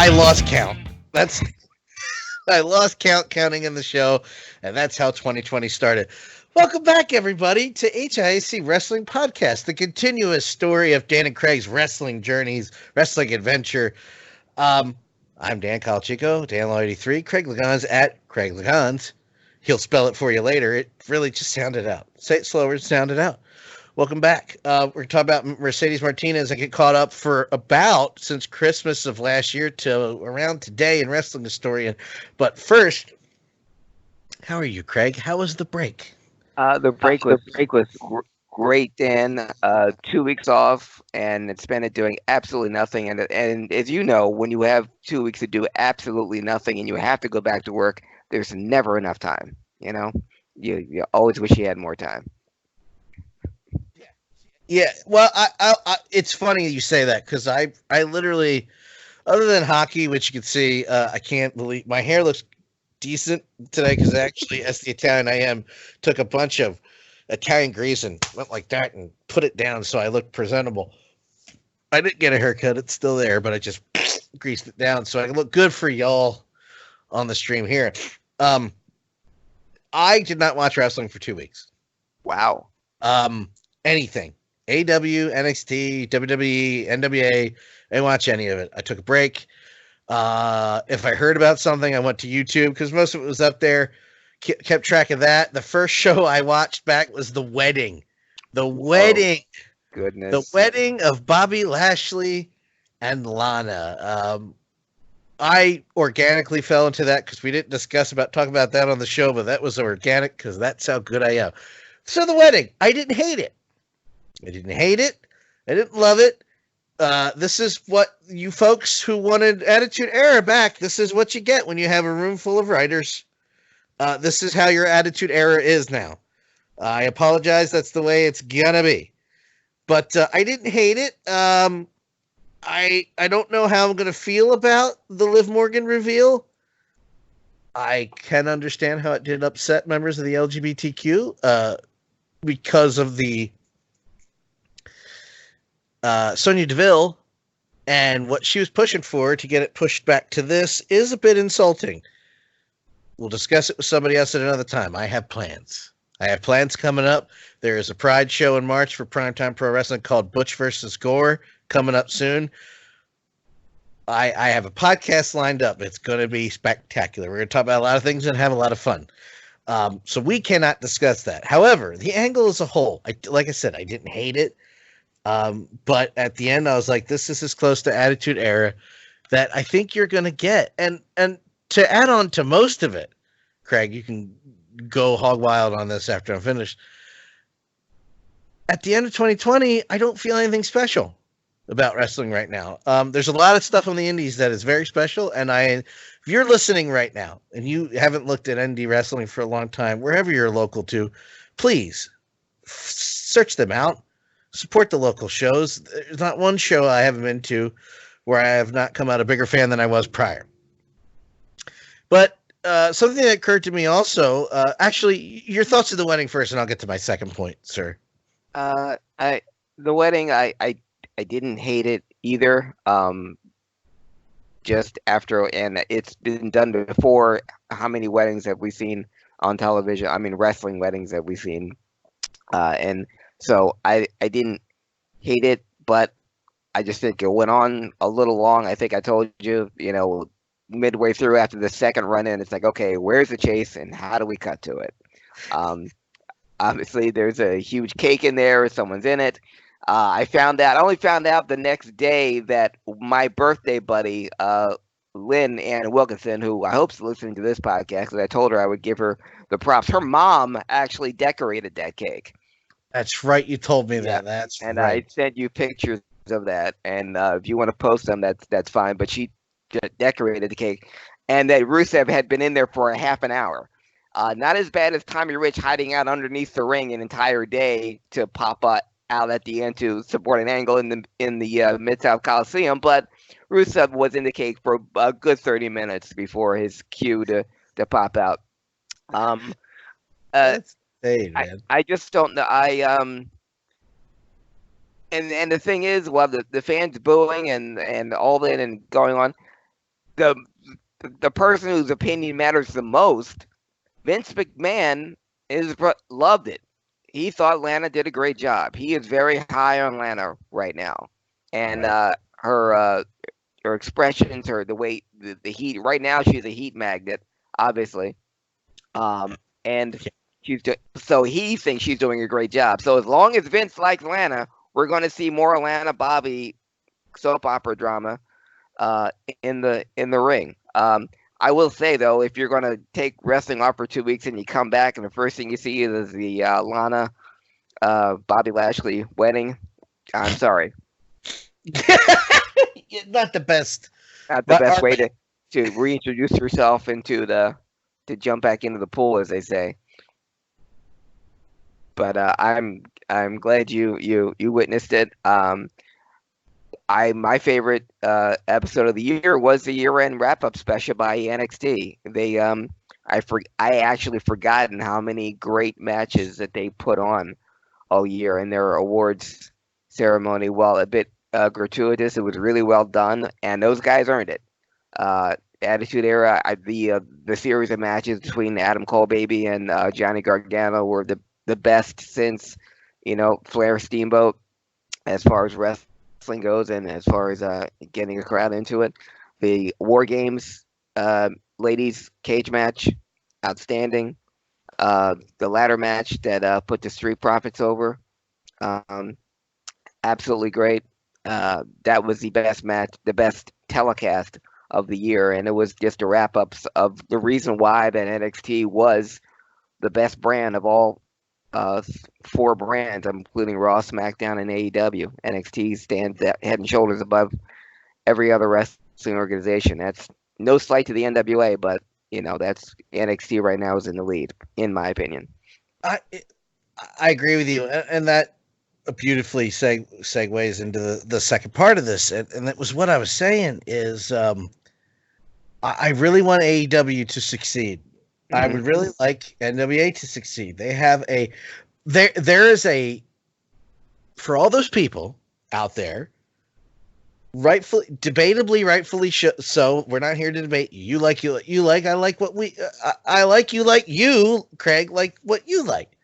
I lost count. I lost count counting in the show, and that's how 2020 started. Welcome back, everybody, to HIAC Wrestling Podcast, the continuous story of Dan and Craig's wrestling journeys, wrestling adventure. I'm Dan Calchico, Dan83, Craig Lagans at Craig Lagans. He'll spell it for you later. It really just sounded out. Say it slower, sound it out. Welcome back. We're going to talk about Mercedes Martinez. I get caught up for about since Christmas of last year to around today in Wrestling Historian. But first, how are you, Craig? How was the break? The break was great, Dan. 2 weeks off, and it spent it doing absolutely nothing. And as you know, when you have 2 weeks to do absolutely nothing and you have to go back to work, there's never enough time. You know, you always wish you had more time. Yeah, well, I it's funny you say that because I literally, other than hockey, which you can see, I can't believe my hair looks decent today because actually, as the Italian I am, took a bunch of Italian grease and went like that and put it down so I looked presentable. I didn't get a haircut; it's still there, but I just greased it down so I can look good for y'all on the stream here. I did not watch wrestling for 2 weeks. Wow. Anything. AW, NXT, WWE, NWA. I didn't watch any of it. I took a break. If I heard about something, I went to YouTube because most of it was up there. Kept track of that. The first show I watched back was The Wedding. The Wedding. Oh, goodness. The Wedding of Bobby Lashley and Lana. I organically fell into that because we didn't talk about that on the show, but that was organic because that's how good I am. So The Wedding. I didn't hate it. I didn't love it. This is what you folks who wanted Attitude Era back, this is what you get when you have a room full of writers. This is how your Attitude Era is now. I apologize. That's the way it's gonna be. But I didn't hate it. I don't know how I'm going to feel about the Liv Morgan reveal. I can understand how it did upset members of the LGBTQ because of the Sonya Deville and what she was pushing for to get it pushed back to this is a bit insulting. We'll discuss it with somebody else at another time. I have plans. Coming up. There is a Pride show in March for Primetime Pro Wrestling called Butch vs. Gore coming up soon. I have a podcast lined up. It's going to be spectacular. We're going to talk about a lot of things and have a lot of fun. So we cannot discuss that. However, the angle as a whole, like I said, I didn't hate it. But at the end, I was like, this is as close to Attitude Era that I think you're going to get. And to add on to most of it, Craig, you can go hog wild on this after I'm finished. At the end of 2020, I don't feel anything special about wrestling right now. There's a lot of stuff on the indies that is very special. And if you're listening right now and you haven't looked at indie wrestling for a long time, wherever you're local to, please search them out. Support the local shows. There's not one show I haven't been to where I have not come out a bigger fan than I was prior. But something that occurred to me also, actually, your thoughts of The Wedding first, and I'll get to my second point, sir. The Wedding, I didn't hate it either. Just after, and it's been done before. How many weddings have we seen on television? I mean, wrestling weddings have we seen? And so I didn't hate it, but I just think it went on a little long. I think I told you, midway through after the second run in, it's like, okay, where's the chase and how do we cut to it? Obviously, there's a huge cake in there. Someone's in it. I only found out the next day that my birthday buddy, Lynn Ann Wilkinson, who I hope is listening to this podcast, because I told her I would give her the props. Her mom actually decorated that cake. That's right. You told me that. That's and right. I sent you pictures of that. And if you want to post them, that's fine. But she decorated the cake. And that Rusev had been in there for a half an hour. Not as bad as Tommy Rich hiding out underneath the ring an entire day to pop out at the end to support an angle in the Mid-South Coliseum. But Rusev was in the cake for a good 30 minutes before his cue to pop out. I just don't know. And the thing is, while the fans booing and all that and going on, the the person whose opinion matters the most, Vince McMahon, loved it. He thought Lana did a great job. He is very high on Lana right now, and her expressions, the way the heat. Right now, she's a heat magnet, obviously, and so he thinks she's doing a great job. So as long as Vince likes Lana, we're going to see more Lana Bobby soap opera drama in the ring. I will say though, if you're going to take wrestling off for 2 weeks and you come back and the first thing you see is the Lana Bobby Lashley wedding, I'm sorry. Not the best. Not the best way to reintroduce yourself into to jump back into the pool, as they say. But I'm glad you witnessed it. My favorite episode of the year was the year-end wrap-up special by NXT. They I actually forgotten how many great matches that they put on all year in their awards ceremony. While a bit gratuitous, it was really well done, and those guys earned it. Attitude Era, the series of matches between Adam Cole Baby and Johnny Gargano were the best since, Flair Steamboat, as far as wrestling goes, and as far as getting a crowd into it. The War Games ladies cage match, outstanding. The ladder match that put the Street Profits over, absolutely great. That was the best match, the best telecast of the year, and it was just a wrap up of the reason why that NXT was the best brand of all 4 brands, including Raw, SmackDown, and AEW. NXT stands head and shoulders above every other wrestling organization. That's no slight to the NWA, but that's NXT right now is in the lead, in my opinion. I agree with you, and that beautifully segues into the second part of this, and that was what I was saying is I really want AEW to succeed. Mm-hmm. I would really like NWA to succeed. They have there is a, for all those people out there, debatably rightfully so. We're not here to debate. You like, I like what I like, you like, you, Craig, like what you like.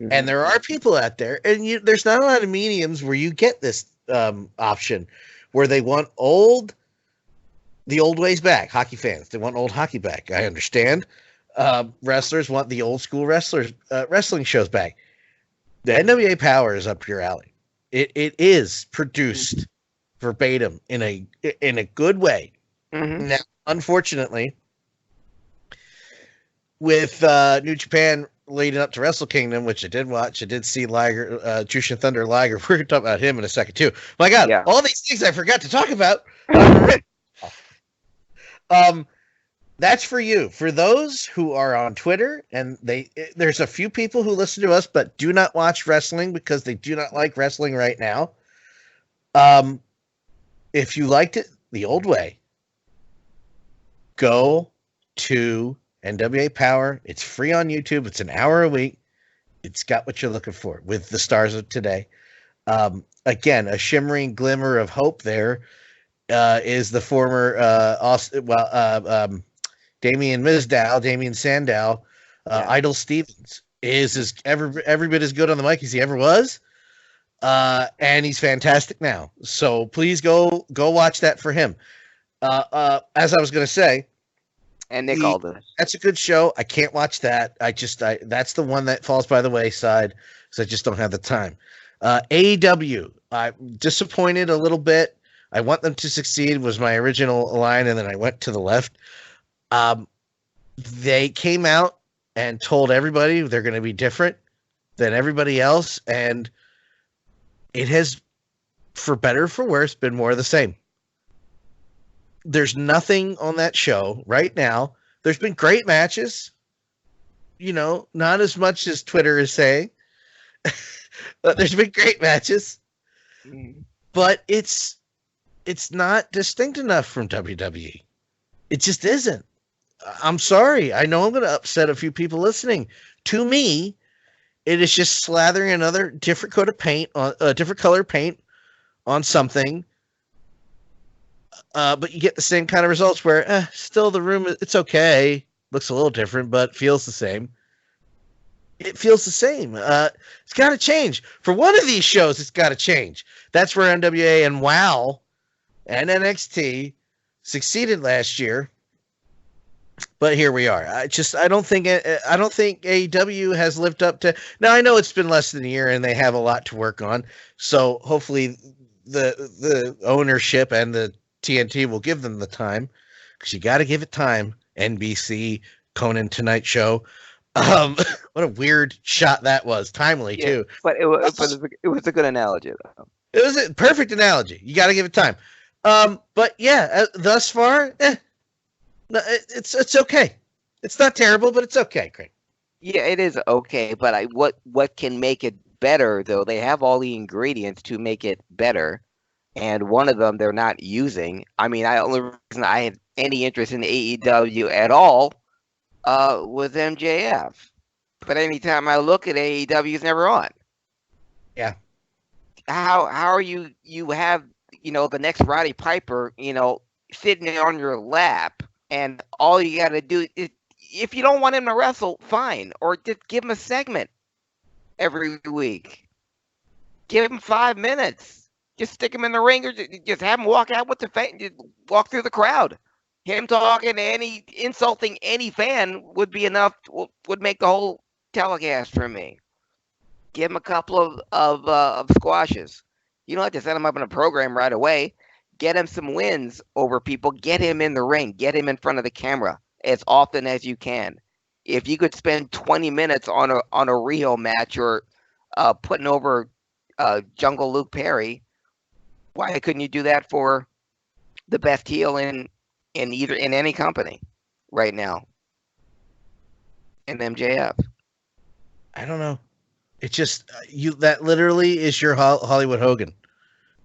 Mm-hmm. And there are people out there, and there's not a lot of mediums where you get this option where they want the old ways back. Hockey fans, they want old hockey back. I understand. Wrestlers want the old school wrestling shows back. The NWA Power is up your alley. It is produced verbatim in a good way. Mm-hmm. Now, unfortunately, with New Japan leading up to Wrestle Kingdom, which I did watch, I did see Liger, Jushin Thunder Liger. We're going to talk about him in a second too. My God, all these things I forgot to talk about. That's for you. For those who are on Twitter, and there's a few people who listen to us but do not watch wrestling because they do not like wrestling right now. If you liked it the old way, go to NWA Power. It's free on YouTube. It's an hour a week. It's got what you're looking for with the stars of today. Again, a shimmering glimmer of hope there is the former Damian Sandow, Idol Stevens is every bit as good on the mic as he ever was. And he's fantastic now. So please go watch that for him. As I was going to say, and Nick Aldis. That's a good show. I can't watch that. That's the one that falls by the wayside because I just don't have the time. AEW, I'm disappointed a little bit. I want them to succeed was my original line, and then I went to the left. They came out and told everybody they're going to be different than everybody else, and it has, for better or for worse, been more of the same. There's nothing on that show right now. There's been great matches, not as much as Twitter is saying. But there's been great matches, but it's not distinct enough from WWE. It just isn't. I'm sorry. I know I'm going to upset a few people listening. To me, it is just slathering another different coat of paint on a different color paint on something but you get the same kind of results where still the room, it's okay. Looks a little different, but feels the same. It feels the same. It's got to change. For one of these shows, it's got to change. That's where NWA and WOW and NXT succeeded last year. But here we are. I don't think AEW has lived up to. Now I know it's been less than a year and they have a lot to work on. So hopefully the ownership and the TNT will give them the time, because you got to give it time. NBC, Conan Tonight Show. What a weird shot that was. Timely too. But it was a good analogy though. It was a perfect analogy. You got to give it time. But yeah, thus far, no, it's okay. It's not terrible, but it's okay, Craig. Yeah, it is okay. But what can make it better though? They have all the ingredients to make it better, and one of them they're not using. I mean, the only reason I had any interest in AEW at all was MJF. But anytime I look at AEW, it's never on. Yeah. How are you have, the next Roddy Piper, sitting on your lap, and all you got to do is, if you don't want him to wrestle, fine, or just give him a segment every week. Give him 5 minutes. Just stick him in the ring, or just have him walk out with the fan, just walk through the crowd. Him talking to insulting any fan would be enough, would make the whole telecast for me. Give him a couple of squashes. You don't have to set him up in a program right away. Get him some wins over people. Get him in the ring. Get him in front of the camera as often as you can. If you could spend 20 minutes on a Rio match, or putting over Jungle Luke Perry, why couldn't you do that for the best heel in any company right now? And MJF. I don't know. It just that literally is your Hollywood Hogan.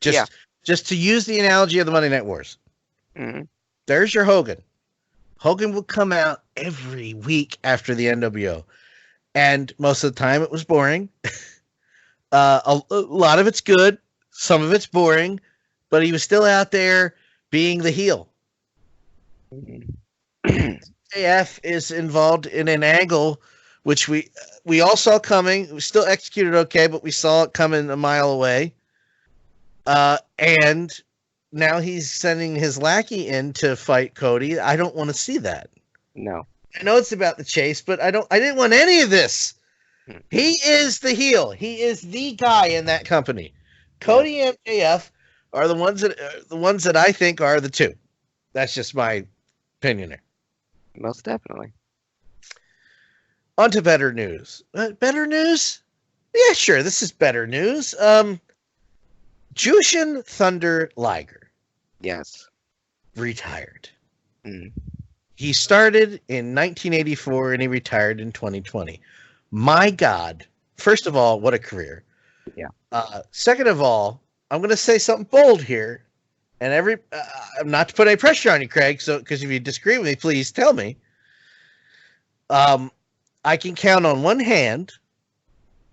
Just to use the analogy of the Monday Night Wars. Mm-hmm. There's your Hogan. Hogan would come out every week after the NWO, and most of the time it was boring. A lot of it's good, some of it's boring, but he was still out there being the heel. AF is involved in an angle which we all saw coming. We still executed okay, but we saw it coming a mile away. And now he's sending his lackey in to fight Cody. I don't want to see that. No. I know it's about the chase, but I didn't want any of this. He is the heel. He is the guy in that company. Cody and MJF are the ones that I think are the two. That's just my opinion there. Most definitely. On to better news. Better news? Yeah, sure. This is better news. Jushin Thunder Liger. Yes. Retired. Mm. He started in 1984 and he retired in 2020. My God. First of all, what a career. Yeah. Second of all, I'm going to say something bold here. And not to put any pressure on you, Craig, because if you disagree with me, please tell me. I can count on one hand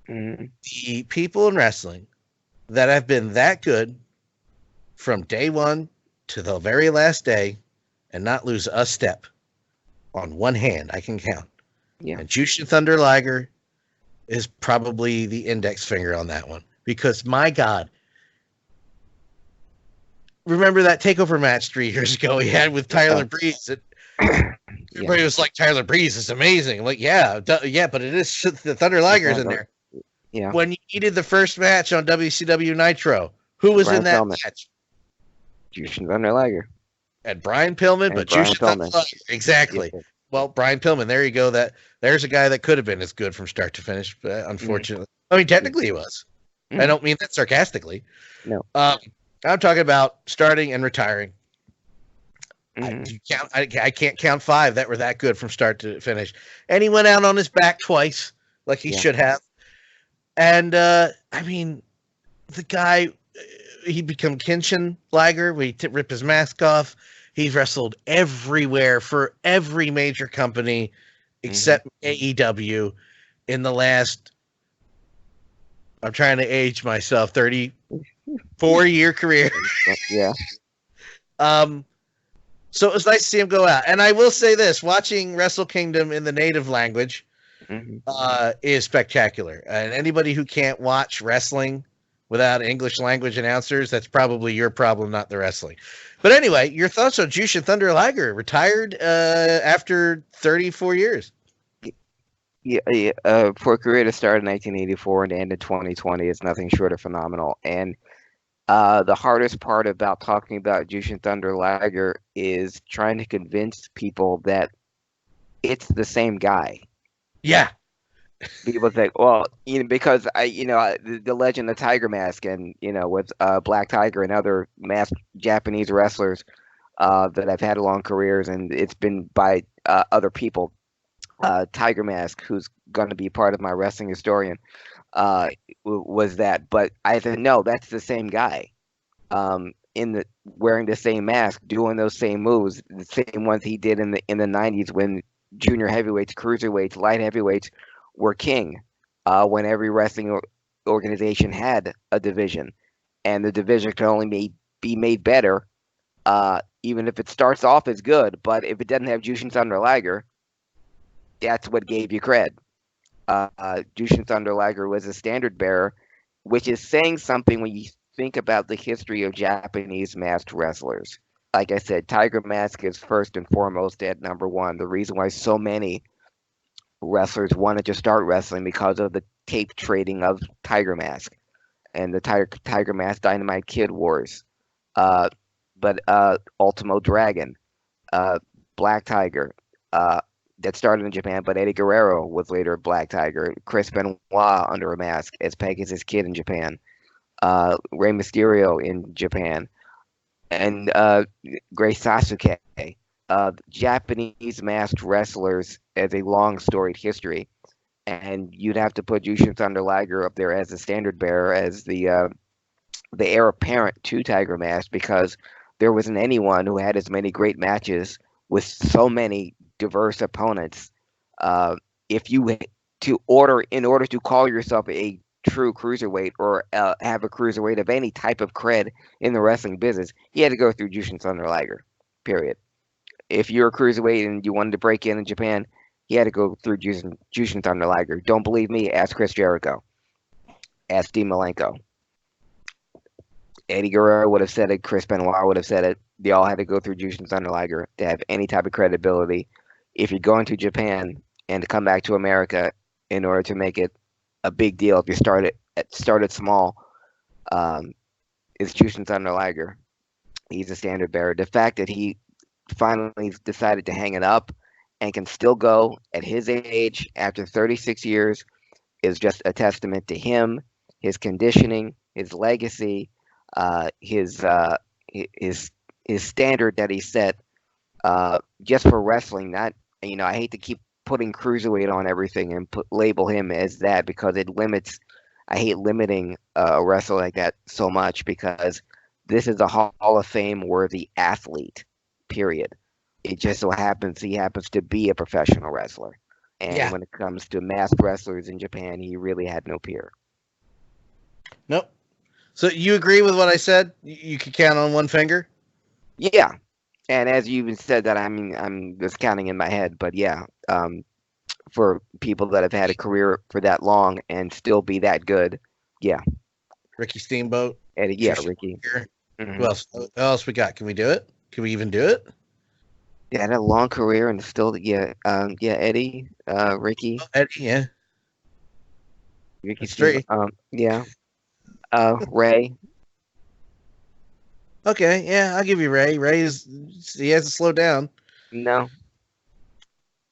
the people in wrestling that have been that good from day one to the very last day and not lose a step. On one hand, I can count. Yeah. And Jushin Thunder Liger is probably the index finger on that one. Because, my God, remember that takeover match 3 years ago he had with Tyler Breeze? Everybody was like, Tyler Breeze is amazing. Like, yeah, but it is the Thunder Liger's in there. Yeah. When you needed the first match on WCW Nitro, who was in that match? Jushin Thunder Liger. And Brian Pillman, but Jushin Thunder Liger. Exactly. Yeah. Well, Brian Pillman, there you go. There's a guy that could have been as good from start to finish, but unfortunately, I mean, technically he was. I don't mean that sarcastically. No. I'm talking about starting and retiring. I can't count 5 that were that good from start to finish. And he went out on his back twice, like he should have. And, I mean, the guy, he became Kenshin Liger. We rip his mask off. He's wrestled everywhere for every major company except AEW in the last, I'm trying to age myself, 34-year career. Yeah. So it was nice to see him go out. And I will say this: watching Wrestle Kingdom in the native language is spectacular. And anybody who can't watch wrestling without English language announcers, that's probably your problem, not the wrestling. But anyway, your thoughts on Jushin Thunder Liger, retired after 34 years. For a career to start in 1984 and end in 2020 is nothing short of phenomenal. And the hardest part about talking about Jushin Thunder Liger is trying to convince people that it's the same guy. Yeah. People say, well, because the legend of Tiger Mask and, with Black Tiger and other masked Japanese wrestlers that have had long careers, and it's been by other people. Tiger Mask, who's going to be part of my wrestling historian, was that. But I said, no, that's the same guy. Wearing the same mask, doing those same moves, the same ones he did in the 90s when junior heavyweights, cruiserweights, light heavyweights were king. When every wrestling organization had a division, and the division can only be made better, even if it starts off as good. But if it doesn't have Jushin Thunder Liger, that's what gave you cred. Jushin Thunder Liger was a standard bearer, which is saying something when you think about the history of Japanese masked wrestlers. Like I said, Tiger Mask is first and foremost at number one. The reason why so many wrestlers wanted to start wrestling because of the tape trading of Tiger Mask and the Tiger Mask Dynamite Kid Wars. But Ultimo Dragon, Black Tiger, that started in Japan, but Eddie Guerrero was later Black Tiger. Chris Benoit under a mask as Pegasus Kid in Japan. Rey Mysterio in Japan. And Grace Sasuke. Japanese masked wrestlers as a long storied history. And you'd have to put Jushin Thunder Liger up there as the standard bearer, as the heir apparent to Tiger Mask, because there wasn't anyone who had as many great matches with so many diverse opponents. In order to call yourself a true cruiserweight or have a cruiserweight of any type of cred in the wrestling business, you had to go through Jushin Thunder Liger, period. If you're a cruiserweight and you wanted to break in Japan, you had to go through Jushin Thunder Liger. Don't believe me? Ask Chris Jericho. Ask Dean Malenko. Eddie Guerrero would have said it. Chris Benoit would have said it. They all had to go through Jushin Thunder Liger to have any type of credibility. If you're going to Japan and to come back to America in order to make it a big deal, if you started small, it's Jushin Thunder Liger. He's a standard bearer. The fact that he finally decided to hang it up and can still go at his age after 36 years is just a testament to him, his conditioning, his legacy, his standard that he set just for wrestling. Not, I hate to keep putting cruiserweight on everything and label him as that, because it limits. I hate limiting a wrestler like that so much, because this is a Hall of Fame worthy athlete. Period. It just so happens he happens to be a professional wrestler, and when it comes to masked wrestlers in Japan, he really had no peer. Nope. So you agree with what I said? You could count on one finger? Yeah. And as you even said that, I mean, I'm just counting in my head, but yeah, for people that have had a career for that long and still be that good, yeah. Ricky Steamboat? Eddie, yeah, Ricky. Mm-hmm. Who else we got? Can we do it? Can we even do it? Yeah, had a long career and still, Eddie, Ricky. Oh, Eddie, yeah. Ricky Street. Yeah. Ray. Okay, yeah, I'll give you Ray. He hasn't slowed down. No.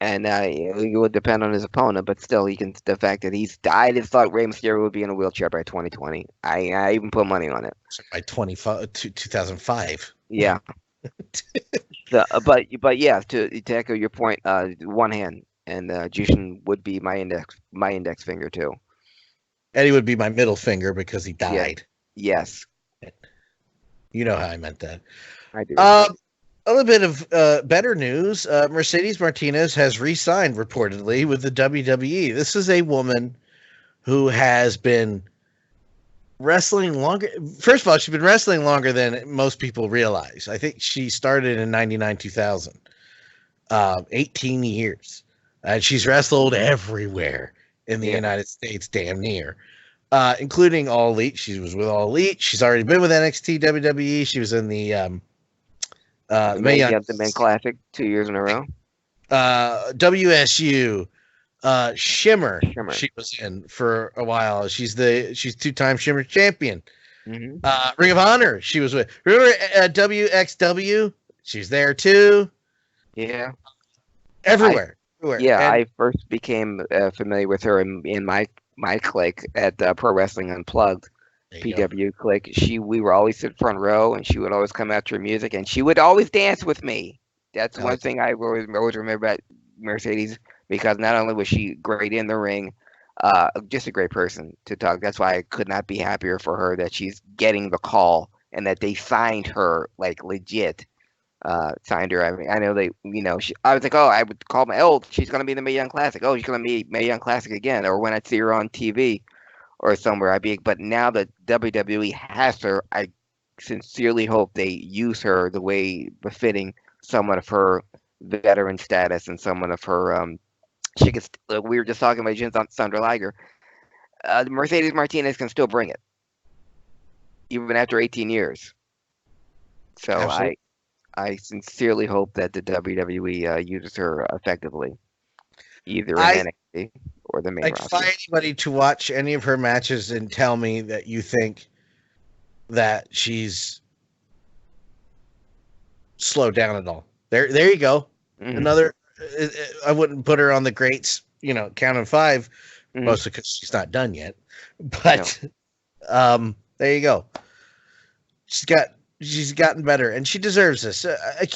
And it would depend on his opponent, but still, the fact that he's died, I thought Rey Mysterio would be in a wheelchair by 2020. I even put money on it. By 2005. Yeah. But yeah, to echo your point, one hand, and Jushin would be my index finger too. Eddie would be my middle finger because he died. Yes. You know how I meant that. I do. A little bit of better news. Mercedes Martinez has re-signed reportedly with the WWE. This is a woman who has been wrestling longer. First of all, she's been wrestling longer than most people realize. I think she started in 99, 2000. 18 years. And she's wrestled everywhere in the Yeah. United States, damn near. Including All Elite. She was with All Elite. She's already been with NXT, WWE. She was in the Mae Young, The Men Classic 2 years in a row. WSU, Shimmer. Shimmer. She was in for a while. She's two-time Shimmer champion. Mm-hmm. Ring of Honor. She was with. Remember WXW? She's there too. Yeah. Everywhere. Yeah, And I first became familiar with her in my clique at Pro Wrestling Unplugged, there you go. PW clique. We were always in front row, and she would always come after music, and she would always dance with me. That's one thing I always remember about Mercedes, because not only was she great in the ring, just a great person to talk. That's why I could not be happier for her that she's getting the call and that they signed her like legit. Signed her. I mean, I know they, I was like, oh, I would call she's going to be in the Mae Young Classic. Oh, she's going to be Mae Young Classic again. Or when I'd see her on TV or somewhere, but now that WWE has her, I sincerely hope they use her the way befitting someone of her veteran status and someone of her, we were just talking about Jen Sandra Liger. Mercedes Martinez can still bring it, even after 18 years. So Absolutely. I sincerely hope that the WWE uses her effectively, either in NXT or the main I roster. defy anybody to watch any of her matches and tell me that you think that she's slowed down at all. There you go. Mm-hmm. Another. I wouldn't put her on the greats, count of 5, Mm-hmm. mostly because she's not done yet. But there you go. She's gotten better, and she deserves this.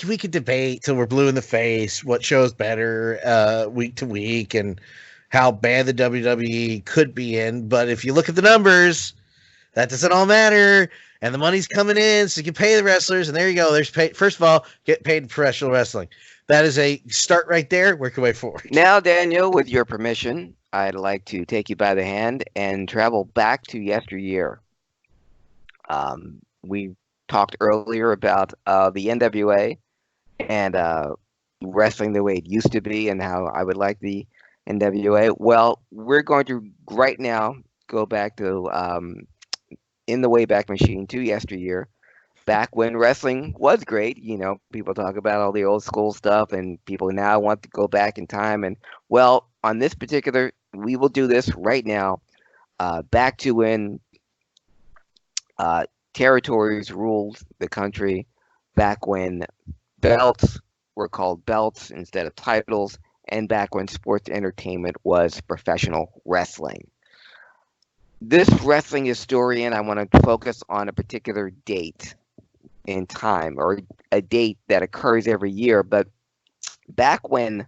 We could debate till we're blue in the face what shows better week to week and how bad the WWE could be in. But if you look at the numbers, that doesn't all matter. And the money's coming in, so you can pay the wrestlers. And there you go. There's pay. First of all, get paid in professional wrestling. That is a start right there. Work your way forward. Now, Daniel, with your permission, I'd like to take you by the hand and travel back to yesteryear. We talked earlier about the NWA and wrestling the way it used to be and how I would like the NWA. Well, we're going to right now go back to in the Wayback Machine to yesteryear, back when wrestling was great. People talk about all the old school stuff, and people now want to go back in time. And well, on this particular, we will do this right now, back to when territories ruled the country, back when belts were called belts instead of titles, and back when sports entertainment was professional wrestling. This wrestling historian, I want to focus on a particular date in time, or a date that occurs every year. But back when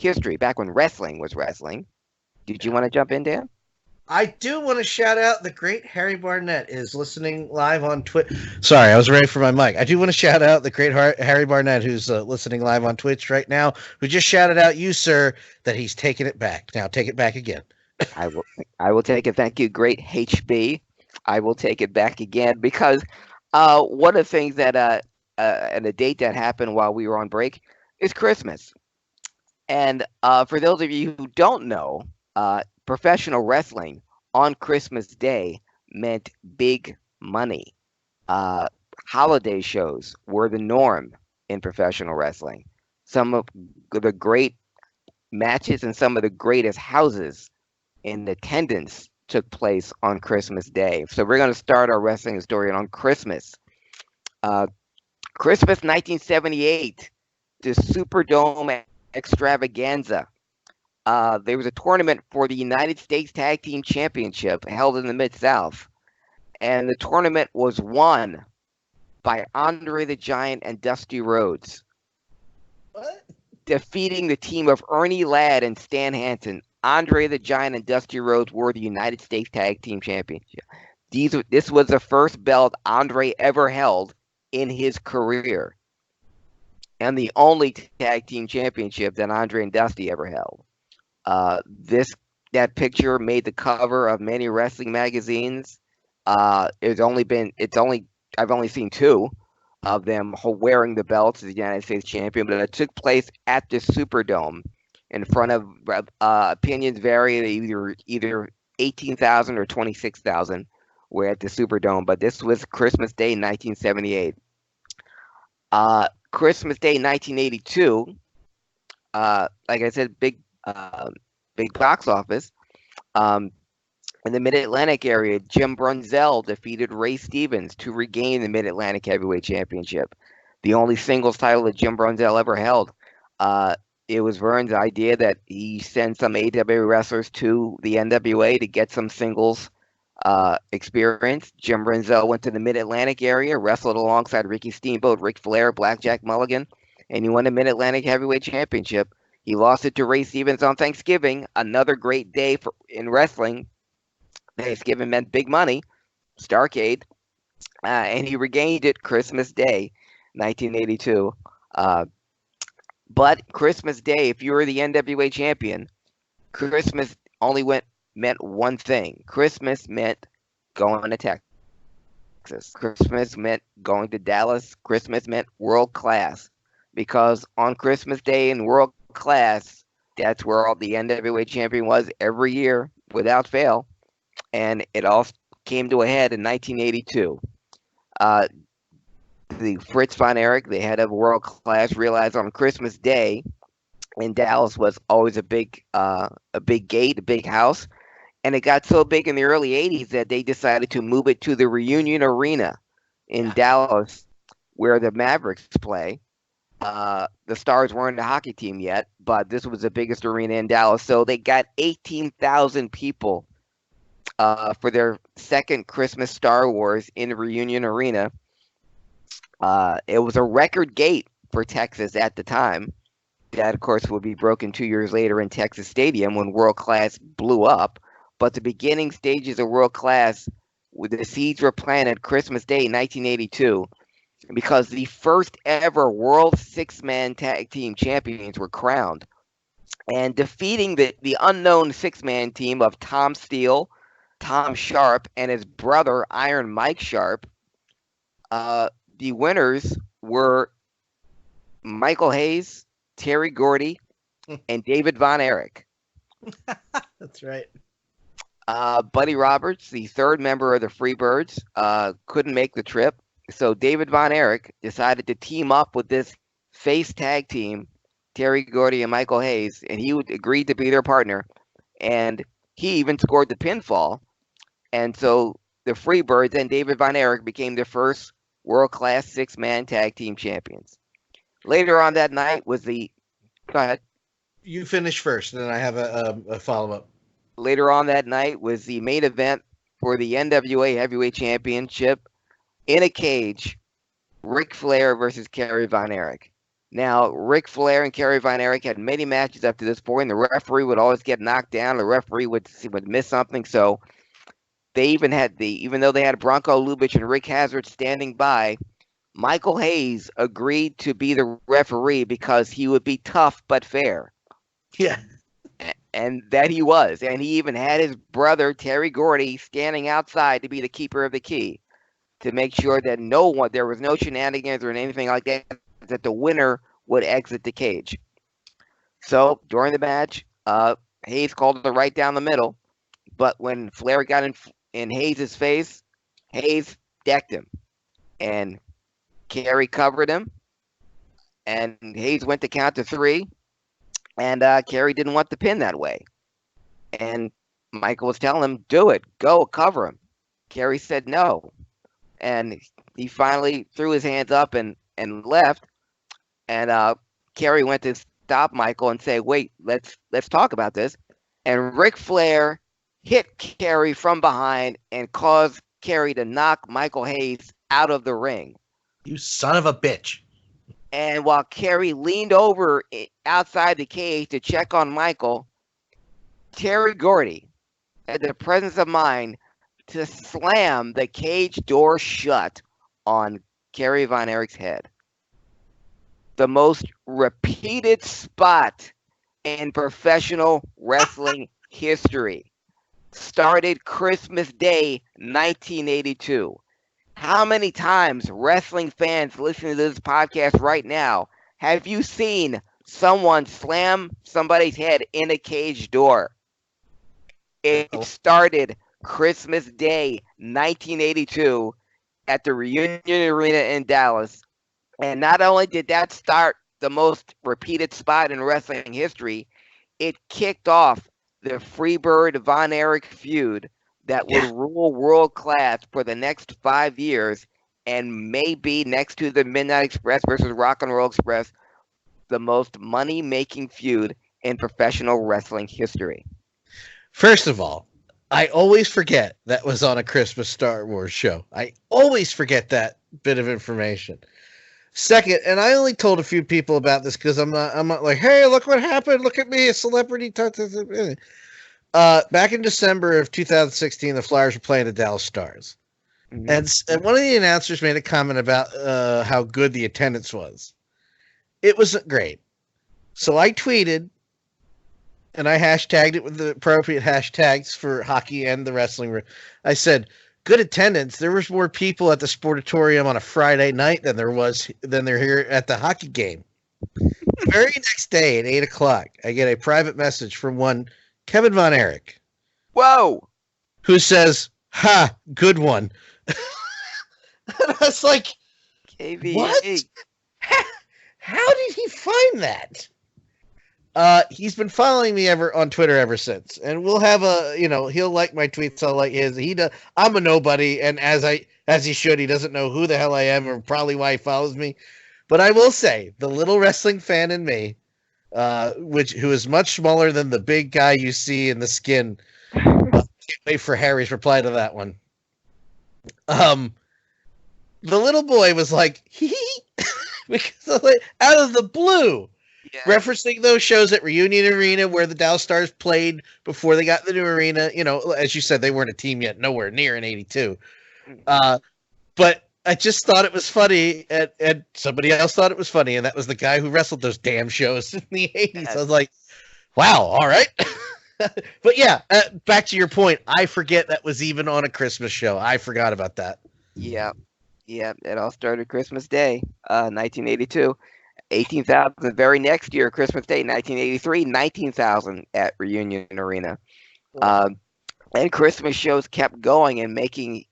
wrestling was wrestling, did you want to jump in, Dan? I do want to shout out the great Harry Barnett is listening live on Twitch. Sorry, I was ready for my mic. I do want to shout out the great Harry Barnett, who's listening live on Twitch right now, who just shouted out you, sir, that he's taking it back. Now take it back again. I will take it. Thank you, great HB. I will take it back again, because one of the things that and a date that happened while we were on break is Christmas. And for those of you who don't know, professional wrestling on Christmas Day meant big money. Holiday shows were the norm in professional wrestling. Some of the great matches and some of the greatest houses in attendance took place on Christmas Day. So we're going to start our wrestling story on Christmas. Christmas 1978, the Superdome extravaganza. There was a tournament for the United States Tag Team Championship held in the Mid-South. And the tournament was won by Andre the Giant and Dusty Rhodes. What? Defeating the team of Ernie Ladd and Stan Hansen. Andre the Giant and Dusty Rhodes were the United States Tag Team Championship. This was the first belt Andre ever held in his career, and the only tag team championship that Andre and Dusty ever held. This that picture made the cover of many wrestling magazines. I've only seen two of them wearing the belts as the United States champion, but it took place at the Superdome in front of opinions vary, either 18,000 or 26,000 were at the Superdome, but this was Christmas Day 1978. Christmas Day 1982, like I said, big box office. In the Mid-Atlantic area, Jim Brunzell defeated Ray Stevens to regain the Mid-Atlantic Heavyweight Championship, the only singles title that Jim Brunzell ever held. It was Vern's idea that he send some AWA wrestlers to the NWA to get some singles experience. Jim Brunzell went to the Mid-Atlantic area, wrestled alongside Ricky Steamboat, Ric Flair, Blackjack Mulligan, and he won the Mid-Atlantic Heavyweight Championship. He lost it to Ray Stevens on Thanksgiving, another great day in wrestling. Thanksgiving meant big money, Starrcade, and he regained it Christmas Day, 1982. But Christmas Day, if you were the NWA champion, Christmas only meant one thing. Christmas meant going to Texas. Christmas meant going to Dallas. Christmas meant world class, because on Christmas Day in world class, that's where all the NWA champion was every year without fail. And it all came to a head in 1982. The Fritz von Erich, the head of world class, realized on Christmas Day in Dallas was always a big gate, a big house, and it got so big in the early 80s that they decided to move it to the Reunion Arena in Dallas, where the Mavericks play. The Stars weren't a hockey team yet, but this was the biggest arena in Dallas, so they got 18,000 people for their second Christmas Star Wars in Reunion Arena. It was a record gate for Texas at the time. That, of course, would be broken 2 years later in Texas Stadium when World Class blew up. But the beginning stages of World Class, the seeds were planted Christmas Day 1982, because the first ever World Six-Man Tag Team Champions were crowned. And defeating the unknown six-man team of Tom Steele, Tom Sharp, and his brother Iron Mike Sharp, the winners were Michael Hayes, Terry Gordy, and David Von Erich. That's right. Buddy Roberts, the third member of the Freebirds, couldn't make the trip. So David Von Erich decided to team up with this face tag team, Terry Gordy and Michael Hayes, and he agreed to be their partner. And he even scored the pinfall. And so the Freebirds and David Von Erich became the first world-class six-man tag team champions. Later on that night was the... Go ahead. You finish first, and then I have a follow-up. Later on that night was the main event for the NWA Heavyweight Championship in a cage, Ric Flair versus Kerry Von Erich. Now, Ric Flair and Kerry Von Erich had many matches up to this point. The referee would always get knocked down. The referee would miss something. So they even though they had Bronco Lubitsch and Rick Hazard standing by, Michael Hayes agreed to be the referee because he would be tough but fair. Yeah. And that he was. And he even had his brother, Terry Gordy, standing outside to be the keeper of the key, to make sure that there was no shenanigans or anything like that, that the winner would exit the cage. So during the match, Hayes called it right down the middle. But when Flair got in Hayes' face, Hayes decked him. And Kerry covered him. And Hayes went to count to 3. And Kerry didn't want the pin that way. And Michael was telling him, do it. Go, cover him. Kerry said no. And he finally threw his hands up and left. And Kerry went to stop Michael and say, wait, let's talk about this. And Ric Flair hit Kerry from behind and caused Kerry to knock Michael Hayes out of the ring. You son of a bitch. And while Kerry leaned over outside the cage to check on Michael, Terry Gordy had the presence of mind to slam the cage door shut on Kerry Von Erich's head. The most repeated spot in professional wrestling history. Started Christmas Day 1982. How many times, wrestling fans listening to this podcast right now, have you seen someone slam somebody's head in a cage door? It started Christmas Day 1982 at the Reunion Arena in Dallas. And not only did that start the most repeated spot in wrestling history, it kicked off the Freebird Von Erich feud that would rule world class for the next 5 years, and maybe next to the Midnight Express versus Rock and Roll Express, the most money-making feud in professional wrestling history. First of all, I always forget that was on a Christmas Star Wars show. I always forget that bit of information. Second, and I only told a few people about this because I'm not like, hey, look what happened. Look at me, a celebrity. Back in December of 2016, the Flyers were playing the Dallas Stars. Mm-hmm. And one of the announcers made a comment about how good the attendance was. It wasn't great. So I tweeted, and I hashtagged it with the appropriate hashtags for hockey and the wrestling. I said, good attendance. There was more people at the Sportatorium on a Friday night than they're here at the hockey game. The very next day at 8:00, I get a private message from one Kevin Von Erich. Whoa! Who says, "Ha, good one." And I was like, KVA. What? How did he find that? He's been following me on Twitter ever since, and we'll have he'll like my tweets, I'll like his. I'm a nobody, and as he should, he doesn't know who the hell I am, or probably why he follows me. But I will say, the little wrestling fan in me, who is much smaller than the big guy you see in the skin, can't wait for Harry's reply to that one. The little boy was like, hee because out of the blue. Yeah. Referencing those shows at Reunion Arena where the Dallas Stars played before they got the new arena. As you said, they weren't a team yet, nowhere near in 82. But I just thought it was funny, and somebody else thought it was funny, and that was the guy who wrestled those damn shows in the 80s. Yeah. I was like, wow, all right. But yeah, back to your point, I forget that was even on a Christmas show. I forgot about that. Yeah, it all started Christmas Day, 1982. 18,000 the very next year, Christmas Day, 1983, 19,000 at Reunion Arena. And Christmas shows kept going and making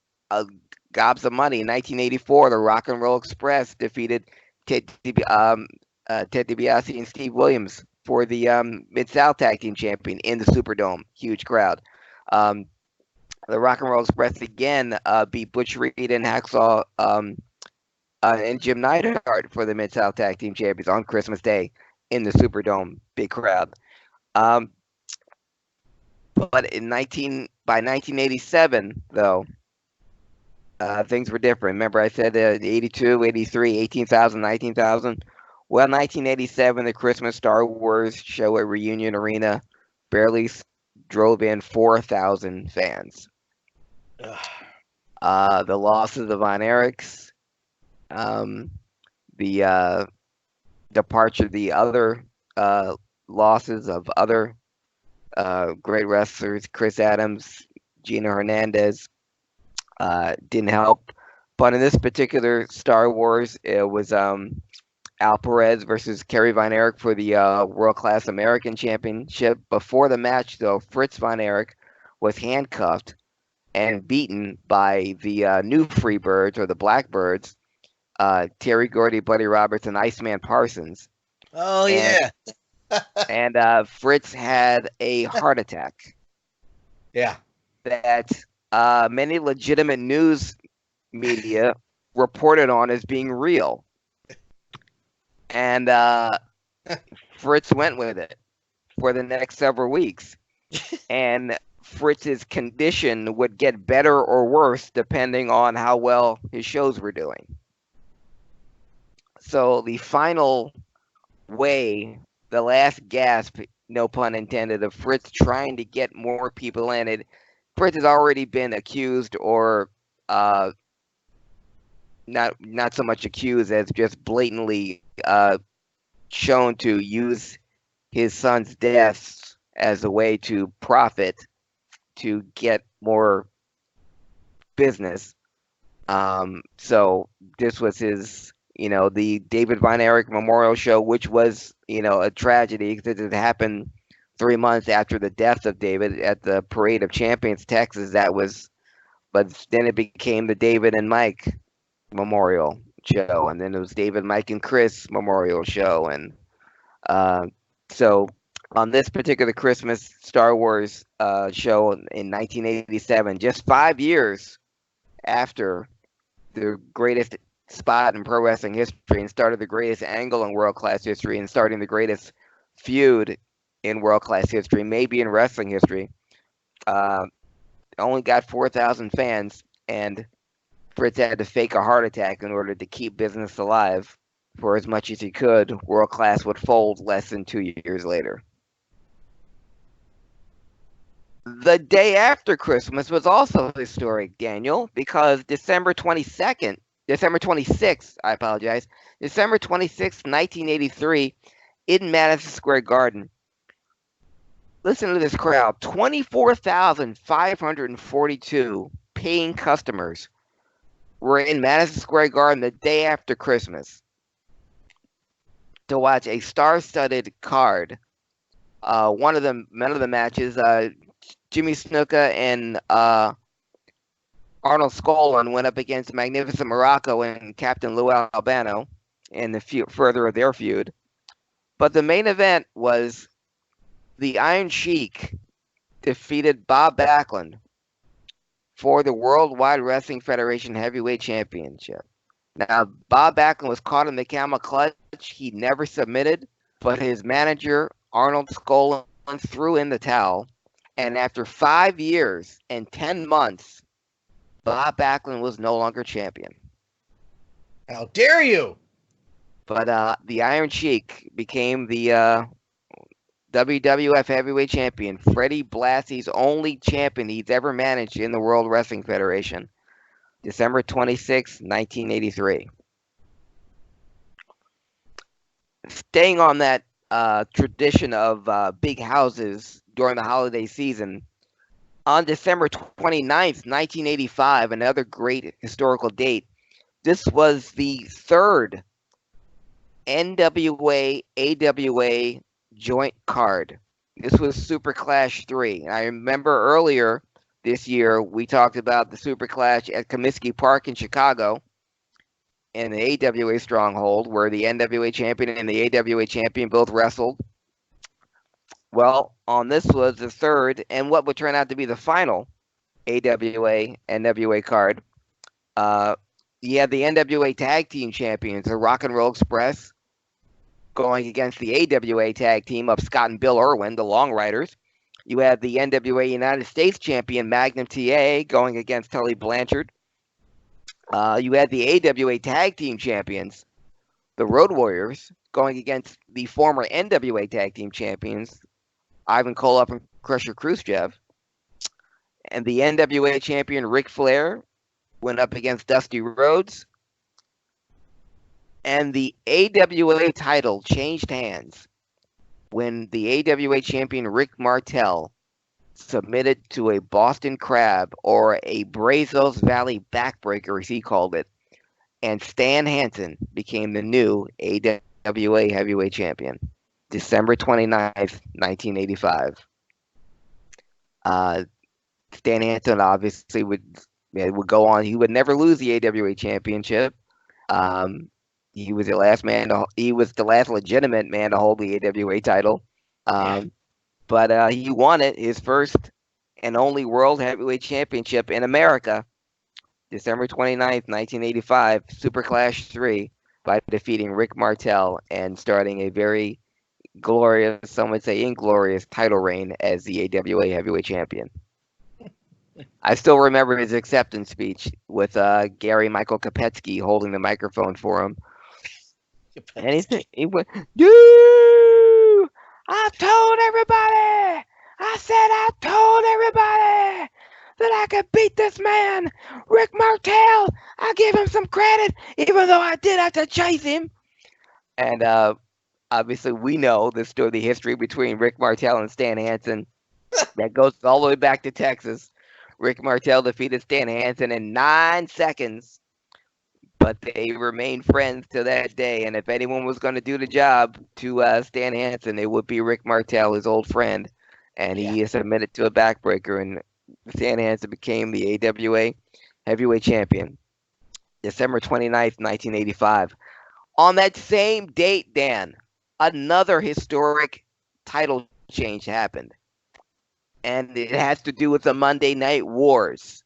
gobs of money. In 1984, the Rock and Roll Express defeated Ted DiBiase and Steve Williams for the Mid-South Tag Team Champion in the Superdome. Huge crowd. The Rock and Roll Express again beat Butch Reed and Hacksaw and Jim Neidhart for the Mid-South Tag Team Champions on Christmas Day in the Superdome, big crowd. But by 1987, though, things were different. Remember I said 82, 83, 18,000, 19,000? Well, 1987, the Christmas Star Wars show at Reunion Arena barely drove in 4,000 fans. The loss of the Von Erichs, the departure of the other losses of other great wrestlers, Chris Adams, Gino Hernandez, didn't help. But in this particular Star Wars, it was Al Perez versus Kerry Von Erich for the World Class American Championship. Before the match, though, Fritz Von Erich was handcuffed and beaten by the new Freebirds, or the Blackbirds, Terry Gordy, Buddy Roberts, and Iceman Parsons. Oh, yeah. And Fritz had a heart attack. Yeah. That many legitimate news media reported on as being real. And Fritz went with it for the next several weeks. And Fritz's condition would get better or worse depending on how well his shows were doing. So the final way, the last gasp, no pun intended, of Fritz trying to get more people in it. Fritz has already been accused, or not so much accused as just blatantly shown to use his son's deaths as a way to profit, to get more business. So this was his, the David Von Erich Memorial Show, which was, a tragedy because it happened 3 months after the death of David at the Parade of Champions, Texas. But then it became the David and Mike Memorial Show, and then it was David, Mike, and Chris Memorial Show, and so on this particular Christmas Star Wars show in 1987, just 5 years after the greatest spot in pro wrestling history, and started the greatest angle in world class history, and starting the greatest feud in world class history, maybe in wrestling history. Only got 4,000 fans, and Fritz had to fake a heart attack in order to keep business alive for as much as he could. World Class would fold less than 2 years later. The day after Christmas was also historic, Daniel, because December 26th, December 26th, 1983, in Madison Square Garden. Listen to this crowd, 24,542 paying customers were in Madison Square Garden the day after Christmas to watch a star-studded card. One of the matches, Jimmy Snuka and Arnold Skolin went up against Magnificent Morocco and Captain Lou Albano in the further of their feud. But the main event was the Iron Sheik defeated Bob Backlund for the Worldwide Wrestling Federation Heavyweight Championship. Now, Bob Backlund was caught in the camel clutch. He never submitted, but his manager, Arnold Skolin, threw in the towel. And after 5 years and 10 months, Bob Backlund was no longer champion. How dare you! But the Iron Sheik became the WWF Heavyweight Champion, Freddie Blassie's only champion he's ever managed in the World Wrestling Federation, December 26, 1983. Staying on that tradition of big houses during the holiday season, on December 29th, 1985, another great historical date, this was the third NWA-AWA joint card. This was Super Clash 3. I remember earlier this year we talked about the Super Clash at Comiskey Park in Chicago in the AWA Stronghold, where the NWA champion and the AWA champion both wrestled. Well, on this was the third and what would turn out to be the final AWA-NWA card. You had the NWA Tag Team Champions, the Rock and Roll Express, going against the AWA Tag Team of Scott and Bill Irwin, the Long Riders. You had the NWA United States Champion, Magnum TA, going against Tully Blanchard. You had the AWA Tag Team Champions, the Road Warriors, going against the former NWA Tag Team Champions, Ivan Koloff and Crusher Khrushchev. And the NWA Champion, Ric Flair, went up against Dusty Rhodes. And the AWA title changed hands when the AWA champion Rick Martel submitted to a Boston Crab, or a Brazos Valley backbreaker as he called it, and Stan Hansen became the new AWA heavyweight champion, December 29th, 1985. Stan Hansen obviously would go on. He would never lose the AWA championship. He was the last legitimate man to hold the AWA title. But he won it, his first and only World Heavyweight Championship in America, December 29th, 1985, Super Clash 3, by defeating Rick Martel and starting a very glorious, some would say inglorious, title reign as the AWA Heavyweight Champion. I still remember his acceptance speech with Gary Michael Kopetsky holding the microphone for him. And he went, "Dude, I've told everybody. I told everybody that I could beat this man, Rick Martel. I give him some credit, even though I did have to chase him." And Obviously, we know the story, the history between Rick Martel and Stan Hansen. That goes all the way back to Texas. Rick Martel defeated Stan Hansen in 9 seconds, but they remained friends to that day. And if anyone was going to do the job to Stan Hansen, it would be Rick Martel, his old friend. And he submitted to a backbreaker, and Stan Hansen became the AWA heavyweight champion. December 29th, 1985. On that same date, Dan, another historic title change happened. And it has to do with the Monday Night Wars.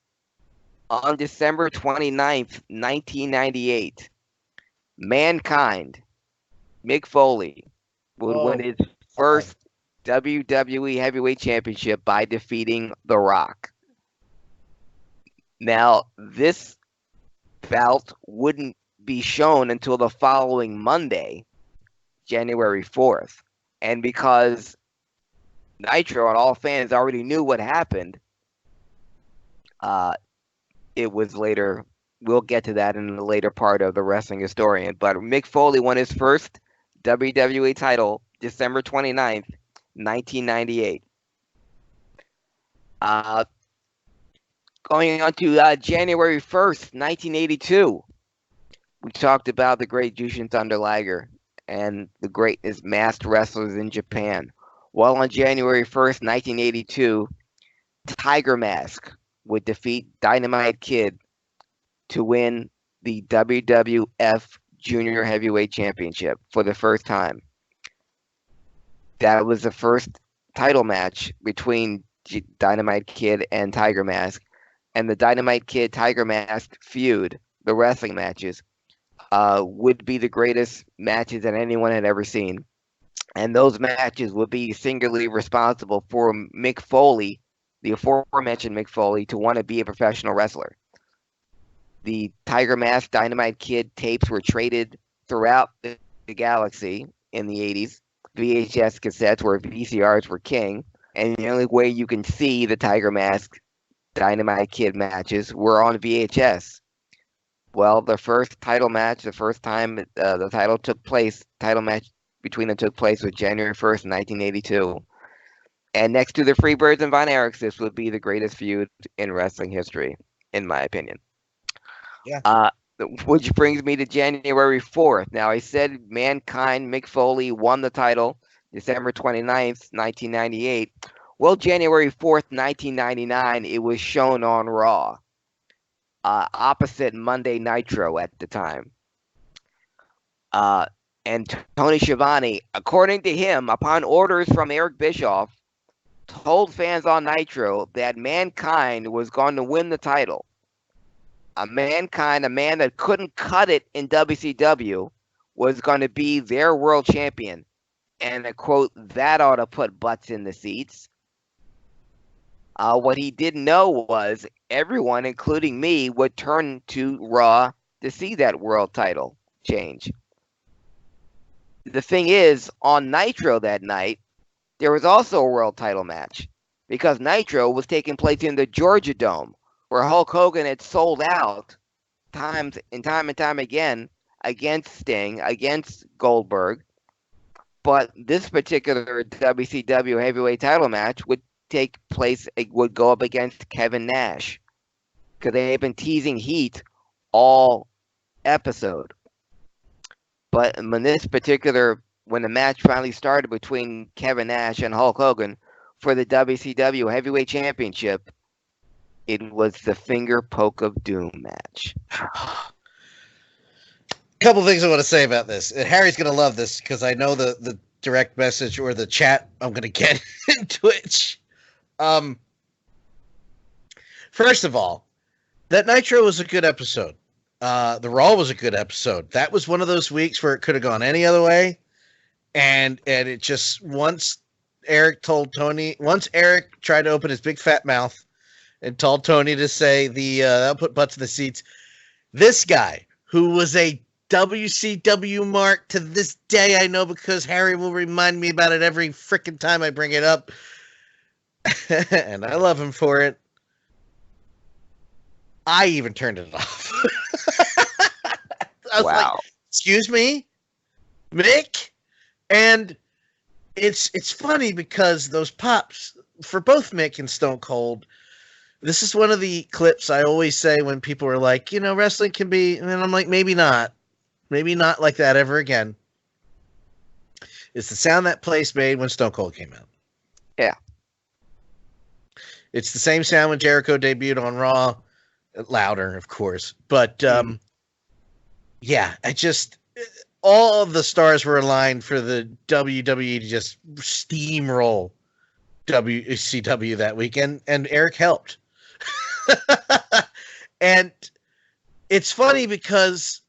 On December 29th, 1998, Mankind, Mick Foley, would win his first WWE Heavyweight Championship by defeating The Rock. Now, this bout wouldn't be shown until the following Monday, January 4th. And because Nitro and all fans already knew what happened, it was later. We'll get to that in the later part of the Wrestling Historian. But Mick Foley won his first WWE title December 29th, 1998. Going on to January 1st, 1982. We talked about the great Jushin Thunder Liger and the greatest masked wrestlers in Japan. Well, on January 1st, 1982, Tiger Mask would defeat Dynamite Kid to win the WWF Junior Heavyweight Championship for the first time. That was the first title match between Dynamite Kid and Tiger Mask. And the Dynamite Kid Tiger Mask feud, the wrestling matches, would be the greatest matches that anyone had ever seen. And those matches would be singularly responsible for Mick Foley, the aforementioned Mick Foley, to want to be a professional wrestler. The Tiger Mask Dynamite Kid tapes were traded throughout the galaxy in the 80s. VHS cassettes where VCRs were king. And the only way you can see the Tiger Mask Dynamite Kid matches were on VHS. Well, the first title match, the first time the title match between them took place was January 1st, 1982. And next to the Freebirds and Von Erichs, this would be the greatest feud in wrestling history, in my opinion. Yeah. Which brings me to January 4th. Now, I said Mankind, Mick Foley won the title December 29th, 1998. Well, January 4th, 1999, it was shown on Raw, opposite Monday Nitro at the time. And Tony Schiavone, according to him, upon orders from Eric Bischoff, told fans on Nitro that Mankind was going to win the title. Mankind, a man that couldn't cut it in WCW, was going to be their world champion. And I quote, that ought to put butts in the seats. What he didn't know was everyone, including me, would turn to Raw to see that world title change. The thing is, on Nitro that night, there was also a world title match because Nitro was taking place in the Georgia Dome, where Hulk Hogan had sold out time and time again against Sting, against Goldberg. But this particular WCW heavyweight title match would take place, it would go up against Kevin Nash because they had been teasing heat all episode. But when the match finally started between Kevin Nash and Hulk Hogan for the WCW Heavyweight Championship, it was the finger poke of doom match. Couple things I want to say about this. And Harry's going to love this because I know the direct message or the chat I'm going to get in Twitch. First of all, that Nitro was a good episode. The Raw was a good episode. That was one of those weeks where it could have gone any other way. And it just, once Eric tried to open his big fat mouth and told Tony to say that'll put butts in the seats, this guy, who was a WCW mark to this day, I know because Harry will remind me about it every freaking time I bring it up, and I love him for it. I even turned it off. I was like, excuse me, Mick? And it's funny because those pops for both Mick and Stone Cold. This is one of the clips I always say when people are like, wrestling can be, and I'm like, maybe not like that ever again. It's the sound that place made when Stone Cold came out. Yeah. It's the same sound when Jericho debuted on Raw, louder, of course. But yeah, all of the stars were aligned for the WWE to just steamroll WCW that weekend, and Eric helped. And it's funny because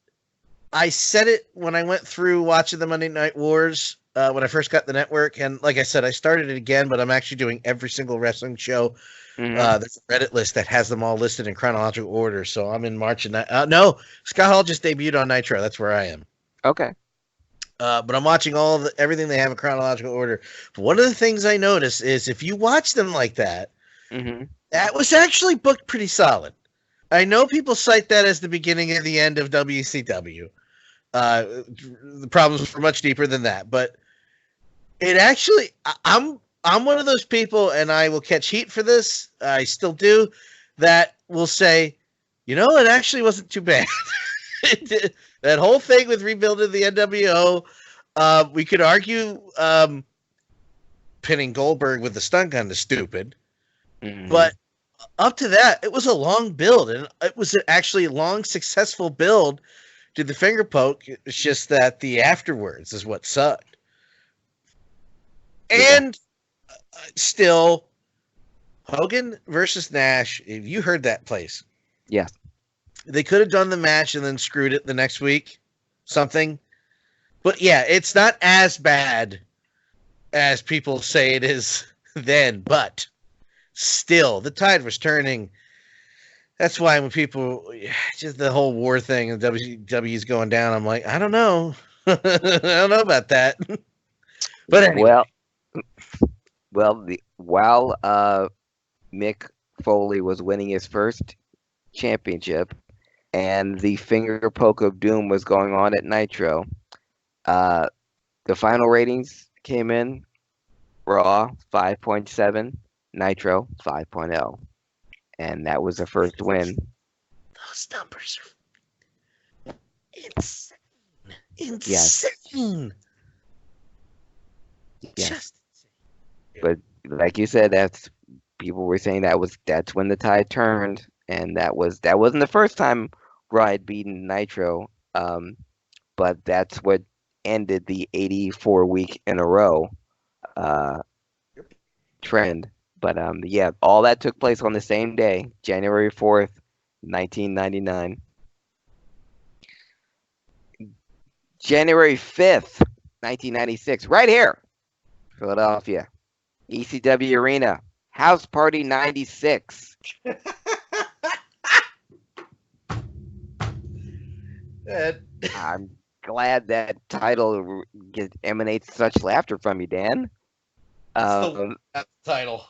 I said it when I went through watching the Monday Night Wars when I first got the network. And like I said, I started it again, but I'm actually doing every single wrestling show. There's a Reddit list that has them all listed in chronological order. So I'm in March. No, Scott Hall just debuted on Nitro. That's where I am. Okay. But I'm watching everything they have in chronological order. But one of the things I notice is if you watch them like that, that was actually booked pretty solid. I know people cite that as the beginning and the end of WCW. The problems were much deeper than that, but it actually, I'm one of those people, and I will catch heat for this. I still do. That will say, it actually wasn't too bad. That whole thing with rebuilding the NWO, we could argue pinning Goldberg with the stun gun is stupid, but up to that, it was a long build, and it was actually a long, successful build to the finger poke. It's just that the afterwards is what sucked. And still, Hogan versus Nash, if you heard that place. Yes. They could have done the match and then screwed it the next week. Something. But yeah, it's not as bad as people say it is then, but still, the tide was turning. That's why when people, just the whole war thing and WWE's going down, I'm like, I don't know. I don't know about that. But anyway. While Mick Foley was winning his first championship and the finger poke of doom was going on at Nitro, the final ratings came in: Raw 5.7, Nitro 5.0, and that was the first win. Those numbers are insane. Yes. Just but like you said, people were saying that's when the tide turned, and that wasn't the first time Raw had beaten Nitro, but that's what ended the 84-week in a row trend. But yeah, all that took place on the same day, January 4th, 1999. January 5th, 1996, right here, Philadelphia, ECW Arena, House Party 96. I'm glad that title emanates such laughter from you, Dan. that's the title.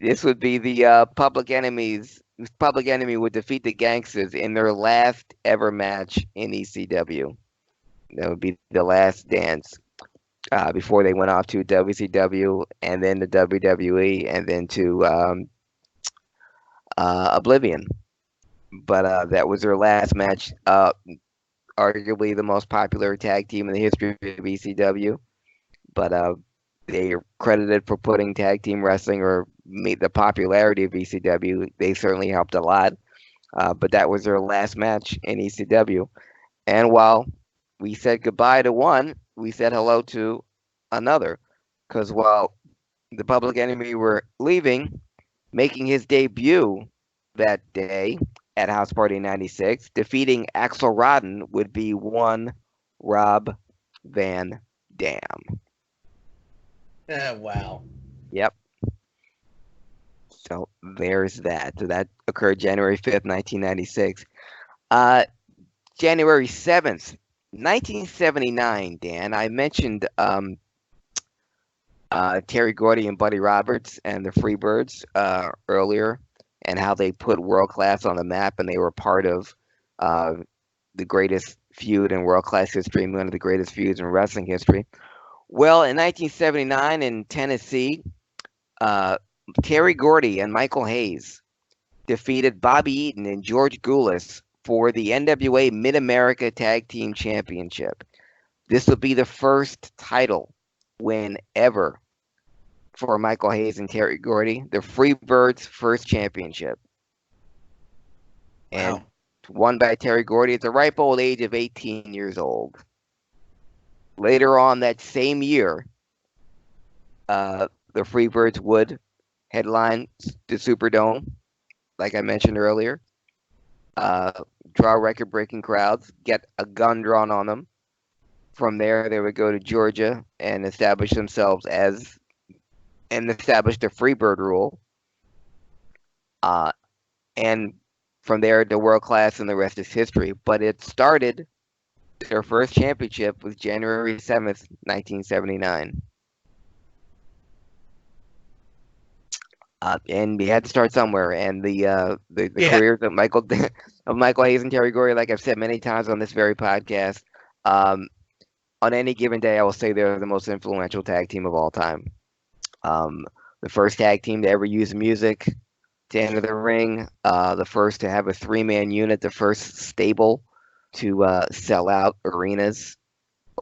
This would be the Public Enemies. Public Enemy would defeat the Gangsters in their last ever match in ECW. That would be the last dance before they went off to WCW and then to WWE and then to Oblivion. But that was their last match. Arguably the most popular tag team in the history of ECW. But they are credited for putting tag team wrestling or the popularity of ECW. They certainly helped a lot. But that was their last match in ECW. And while we said goodbye to one, we said hello to another. Because while the Public Enemy were leaving, making his debut that day at House Party 96, defeating Axl Rotten would be one Rob Van Dam. Wow. Yep. So there's that. So that occurred January 5th, 1996. January 7th, 1979, Dan. I mentioned Terry Gordy and Buddy Roberts and the Freebirds earlier, and how they put World Class on the map, and they were part of the greatest feud in world class history, one of the greatest feuds in wrestling history. Well, in 1979 in Tennessee, Terry Gordy and Michael Hayes defeated Bobby Eaton and George Goulas for the NWA Mid-America Tag Team Championship. This would be the first title win ever for Michael Hayes and Terry Gordy, the Freebirds' first championship. And Wow. won by Terry Gordy at the ripe old age of 18 years old. Later on that same year, the Freebirds would headline the Superdome, like I mentioned earlier, draw record-breaking crowds, get a gun drawn on them. From there, they would go to Georgia and establish themselves and establish the Freebird rule. And from there to world class, and the rest is history. But it started, their first championship was January 7th, 1979. And we had to start somewhere. And the careers of Michael Hayes and Terry Gordy, like I've said many times on this very podcast, on any given day, I will say they're the most influential tag team of all time. The first tag team to ever use music to enter the ring, the first to have a 3-man unit, the first stable to sell out arenas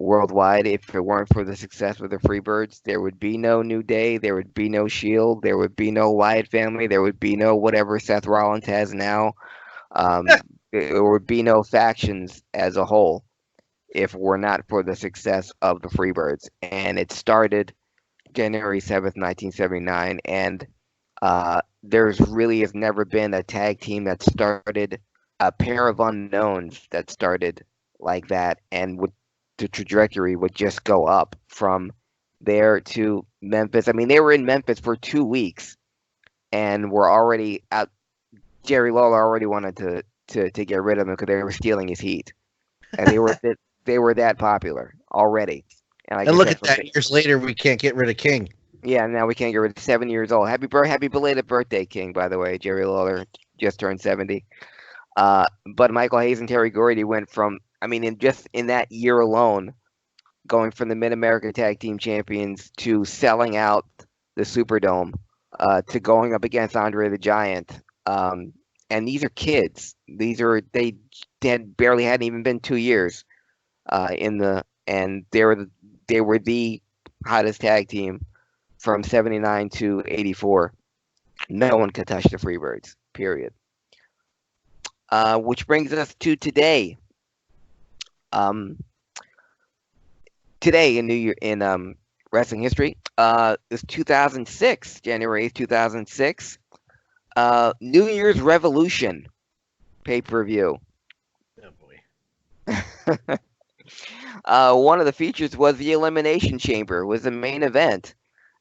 worldwide. If it weren't for the success with the Freebirds, there would be no New Day, there would be no Shield, there would be no Wyatt family, there would be no whatever Seth Rollins has now. There would be no factions as a whole if it were not for the success of the Freebirds. And it started January 7th, 1979, and there's really has never been a tag team that started, a pair of unknowns that started like that, and the trajectory would just go up from there to Memphis. I mean, they were in Memphis for 2 weeks and were already out. Jerry Lawler already wanted to get rid of them because they were stealing his heat, and they were that popular already. And look at that. Years later, we can't get rid of King. Yeah, now we can't get rid of 7 years old. Happy belated birthday, King, by the way. Jerry Lawler just turned 70. But Michael Hayes and Terry Gordy went from, I mean, in that year alone, going from the Mid-America Tag Team Champions to selling out the Superdome, to going up against Andre the Giant. And these are kids. They hadn't even been 2 years and they were the hottest tag team from 79 to 84. No one could touch the Freebirds, period. Which brings us to today. Today in wrestling history, is 2006, January 8th, 2006. New Year's Revolution pay-per-view. Oh boy. One of the features was the Elimination Chamber, was the main event.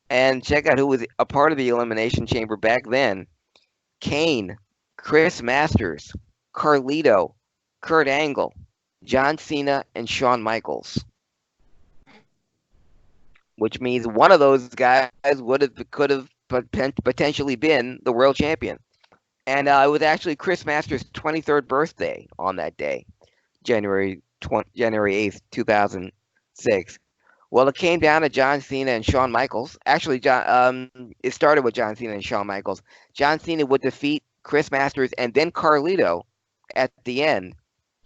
And check out who was a part of the Elimination Chamber back then. Kane, Chris Masters, Carlito, Kurt Angle, John Cena, and Shawn Michaels. Which means one of those guys could have potentially been the world champion. And it was actually Chris Masters' 23rd birthday on that day, January 8th, 2006. Well, it came down to John Cena and Shawn Michaels. Actually, it started with John Cena and Shawn Michaels. John Cena would defeat Chris Masters and then Carlito at the end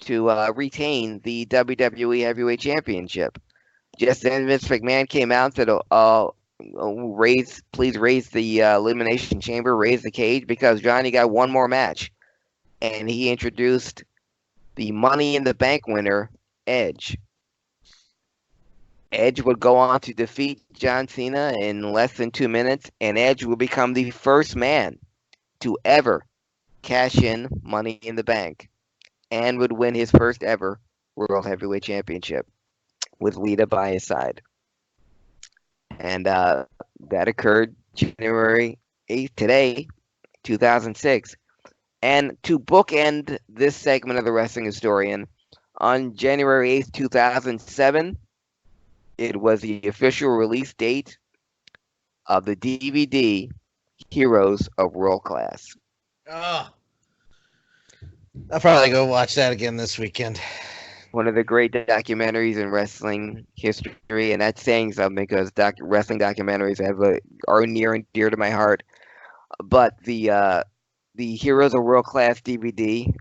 to retain the WWE Heavyweight Championship. Just then, Vince McMahon came out and said, please raise the Elimination Chamber, raise the cage, because Johnny got one more match. And he introduced the Money in the Bank winner, Edge. Edge would go on to defeat John Cena in less than 2 minutes, and Edge would become the first man to ever cash in Money in the Bank and would win his first ever World Heavyweight Championship with Lita by his side. And that occurred January 8th, today, 2006. And to bookend this segment of The Wrestling Historian, on January 8th, 2007, it was the official release date of the DVD Heroes of World Class. Oh, I'll probably go watch that again this weekend. one of the great documentaries in wrestling history, and that's saying something because wrestling documentaries are near and dear to my heart. But the Heroes of World Class DVD,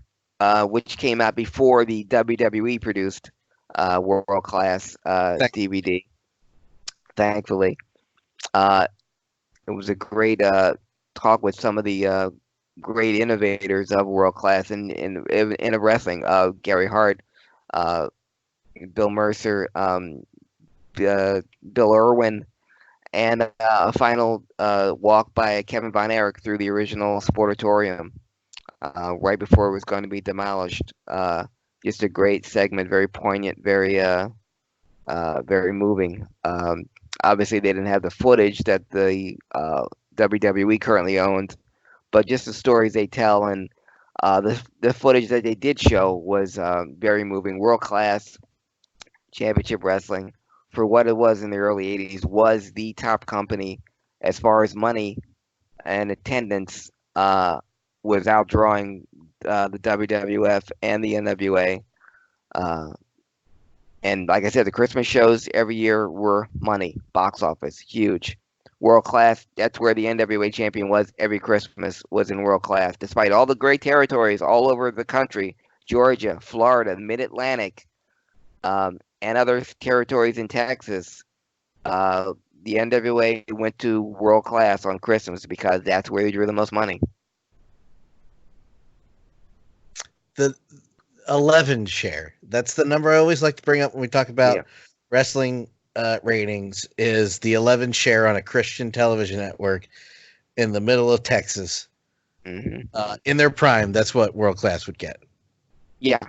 which came out before the WWE produced World Class DVD, thankfully, uh, it was a great talk with some of the great innovators of world class in wrestling. Gary Hart, uh, Bill Mercer, Bill Irwin, and a final walk by Kevin Von Erich through the original Sportatorium right before it was going to be demolished. Just a great segment, very poignant, very moving. Obviously, they didn't have the footage that the WWE currently owned, but just the stories they tell and the footage that they did show was very moving. World class championship wrestling, for what it was in the early '80s, was the top company as far as money and attendance. Was outdrawing the WWF and the NWA. And like I said, the Christmas shows every year were money, box office, huge. World class, that's where the NWA champion was every Christmas, was in world class. Despite all the great territories all over the country, Georgia, Florida, Mid-Atlantic, and other territories in Texas, the NWA went to world class on Christmas because that's where they drew the most money. The 11 share. That's the number I always like to bring up when we talk about wrestling ratings, is the 11 share on a Christian television network in the middle of Texas. Mm-hmm. In their prime, that's what World Class would get. Yeah.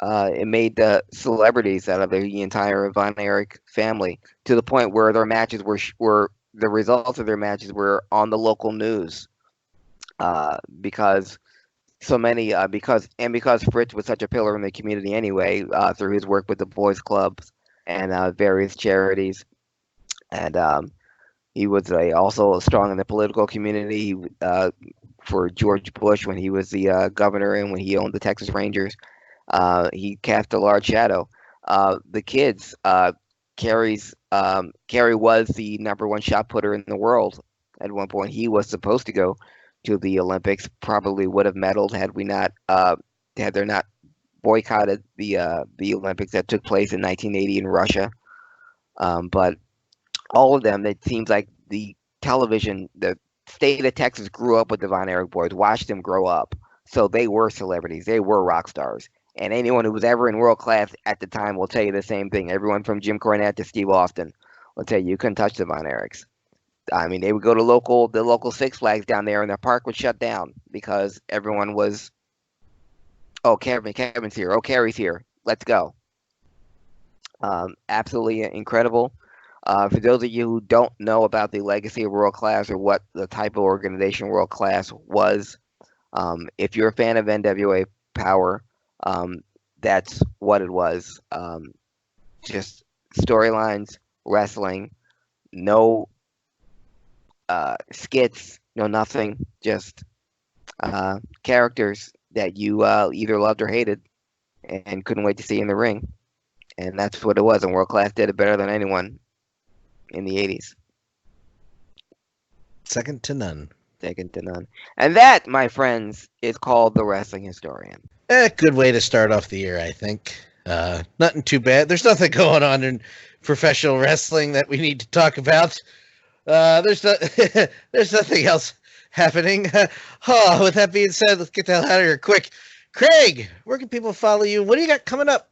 It made celebrities out of the entire Von Erich family, to the point where their matches were the results of their matches were on the local news, because so many because Fritz was such a pillar in the community anyway, through his work with the boys clubs and various charities, and he was also strong in the political community for George Bush when he was the governor and when he owned the Texas Rangers. He cast a large shadow. The kids, Kerry was the #1 shot putter in the world at one point. He was supposed to go to the Olympics, probably would have medaled had they not boycotted the Olympics that took place in 1980 in Russia. But all of them, it seems like the state of Texas grew up with the Von Erich boys, watched them grow up. So they were celebrities, they were rock stars. And anyone who was ever in world class at the time will tell you the same thing. Everyone from Jim Cornette to Steve Austin will tell you couldn't touch the Von Erichs. I mean, they would go to the local Six Flags down there, and the park would shut down because everyone was, oh, Kevin's here. Oh, Kerry's here. Let's go. Absolutely incredible. For those of you who don't know about the legacy of World Class or what the type of organization World Class was, if you're a fan of NWA Power, that's what it was. Just storylines, wrestling, no skits, no nothing, just characters that you either loved or hated and couldn't wait to see in the ring. And that's what it was, and World Class did it better than anyone in the 80s. Second to none. Second to none. And that, my friends, is called The Wrestling Historian. Good way to start off the year, I think. Nothing too bad. There's nothing going on in professional wrestling that we need to talk about. There's nothing else happening. With that being said, let's get the hell out of here quick. Craig, where can people follow you? What do you got coming up?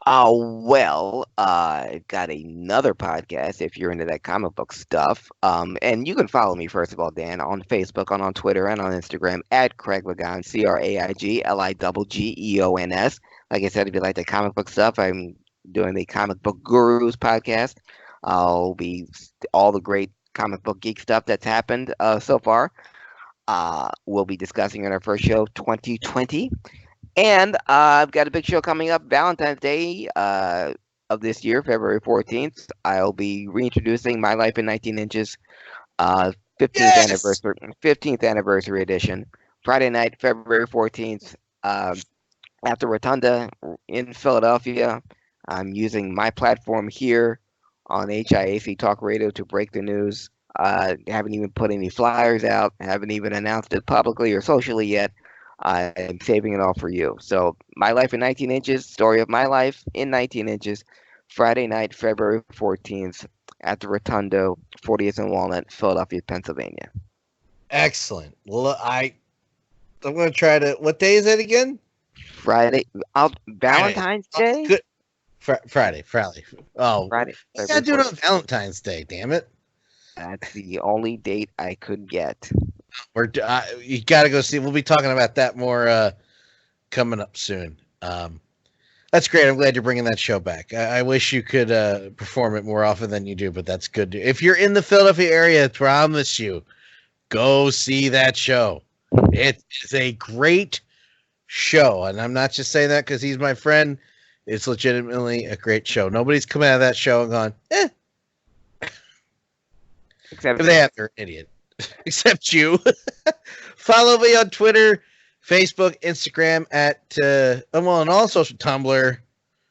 Well, I've got another podcast if you're into that comic book stuff. And you can follow me, first of all, Dan, on Facebook, on Twitter, and on Instagram at Craig Ligon, CraigLiGgeons. Like I said, if you like the comic book stuff, I'm doing the Comic Book Gurus podcast. I'll be all the great comic book geek stuff that's happened so far. We'll be discussing in our first show, 2020. And I've got a big show coming up Valentine's Day of this year, February 14th. I'll be reintroducing My Life in 19 Inches, 15th anniversary edition. Friday night, February 14th, at the Rotunda in Philadelphia. I'm using my platform here on HIAC Talk Radio to break the news. Haven't even put any flyers out, haven't even announced it publicly or socially yet. I'm saving it all for you. So, My Life in 19 Inches, Story of My Life in 19 Inches, Friday night, February 14th at the Rotundo, 40th and Walnut, Philadelphia, Pennsylvania. Excellent. Well, I'm going to try to. What day is it again? Friday. Valentine's Day? Good. Friday. Oh, Friday. I gotta do it on Valentine's Day. Damn it! That's the only date I could get. You got to go see. We'll be talking about that more coming up soon. That's great. I'm glad you're bringing that show back. I wish you could perform it more often than you do, but that's good. If you're in the Philadelphia area, I promise you, go see that show. It is a great show, and I'm not just saying that because he's my friend. It's legitimately a great show. Nobody's come out of that show and gone, Except if they have, they're an idiot. Except you. Follow me on Twitter, Facebook, Instagram at and all social Tumblr,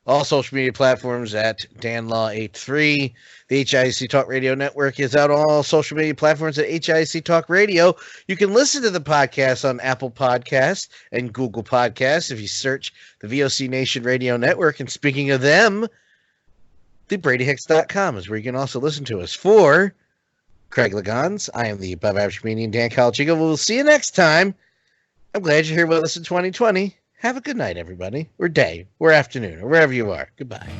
all social media platforms at DanLaw83. The HIAC Talk Radio Network is out on all social media platforms at HIAC Talk Radio. You can listen to the podcast on Apple Podcasts and Google Podcasts if you search the VOC Nation Radio Network. And speaking of them, the BradyHicks.com is where you can also listen to us. For Craig Legons, I am the above average comedian Dan Calachico. We'll see you next time. I'm glad you're here with us in 2020. Have a good night, everybody, or day, or afternoon, or wherever you are. Goodbye.